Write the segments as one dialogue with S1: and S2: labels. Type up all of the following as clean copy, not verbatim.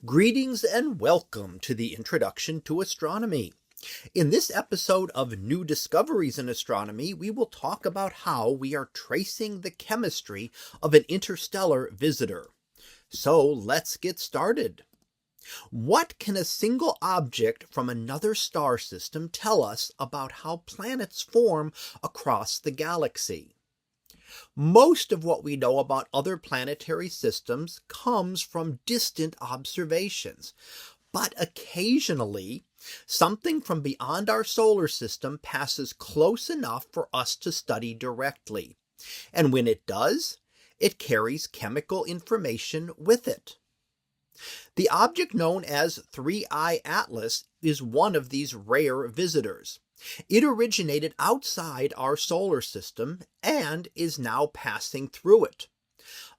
S1: Greetings and welcome to the Introduction to Astronomy. In this episode of New Discoveries in Astronomy, we will talk about how we are tracing the chemistry of an interstellar visitor. So let's get started. What can a single object from another star system tell us about how planets form across the galaxy? Most of what we know about other planetary systems comes from distant observations, but occasionally something from beyond our solar system passes close enough for us to study directly. And when it does, it carries chemical information with it. The object known as 3I Atlas is one of these rare visitors. It originated outside our solar system and is now passing through it.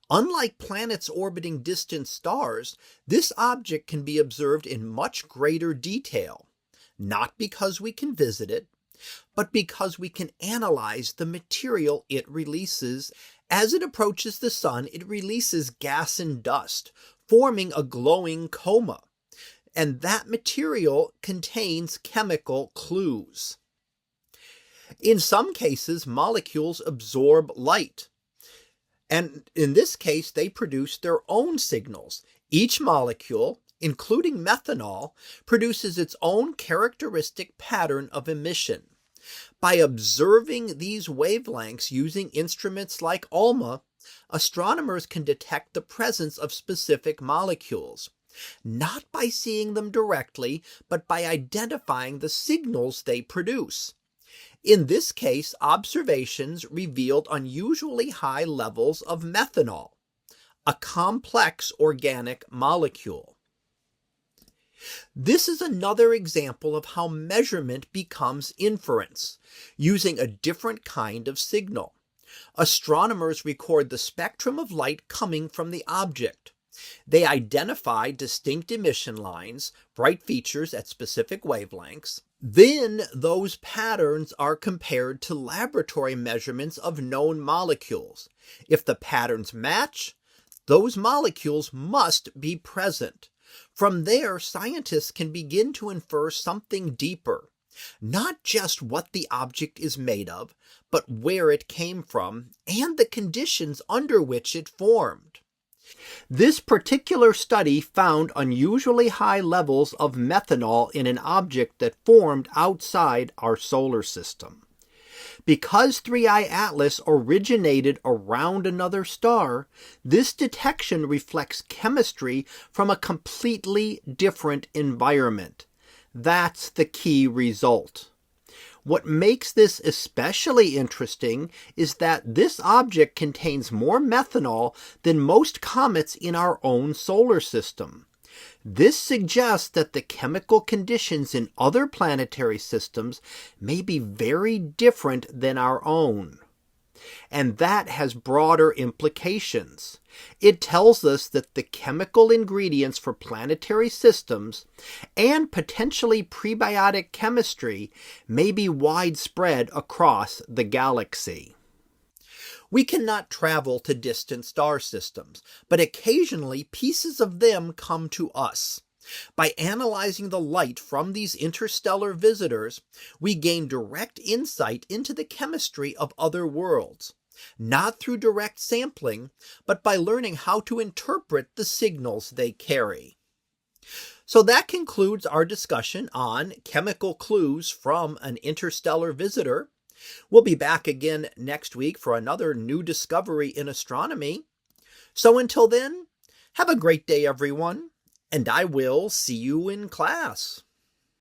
S1: Unlike planets orbiting distant stars, this object can be observed in much greater detail, not because we can visit it, but because we can analyze the material it releases. As it approaches the sun, it releases gas and dust, forming a glowing coma. And that material contains chemical clues. In some cases, molecules absorb light, and in this case, they produce their own signals. Each molecule, including methanol, produces its own characteristic pattern of emission. By observing these wavelengths using instruments like ALMA, astronomers can detect the presence of specific molecules, not by seeing them directly, but by identifying the signals they produce. In this case, observations revealed unusually high levels of methanol, a complex organic molecule. This is another example of how measurement becomes inference, using a different kind of signal. Astronomers record the spectrum of light coming from the object. They identify distinct emission lines, bright features at specific wavelengths. Then those patterns are compared to laboratory measurements of known molecules. If the patterns match, those molecules must be present. From there, scientists can begin to infer something deeper. Not just what the object is made of, but where it came from and the conditions under which it formed. This particular study found unusually high levels of methanol in an object that formed outside our solar system. Because 3I Atlas originated around another star, this detection reflects chemistry from a completely different environment. That's the key result. What makes this especially interesting is that this object contains more methanol than most comets in our own solar system. This suggests that the chemical conditions in other planetary systems may be very different than our own. And that has broader implications. It tells us that the chemical ingredients for planetary systems and potentially prebiotic chemistry may be widespread across the galaxy. We cannot travel to distant star systems, but occasionally pieces of them come to us. By analyzing the light from these interstellar visitors, we gain direct insight into the chemistry of other worlds, not through direct sampling, but by learning how to interpret the signals they carry. So that concludes our discussion on chemical clues from an interstellar visitor. We'll be back again next week for another new discovery in astronomy. So until then, have a great day, everyone. And I will see you in class.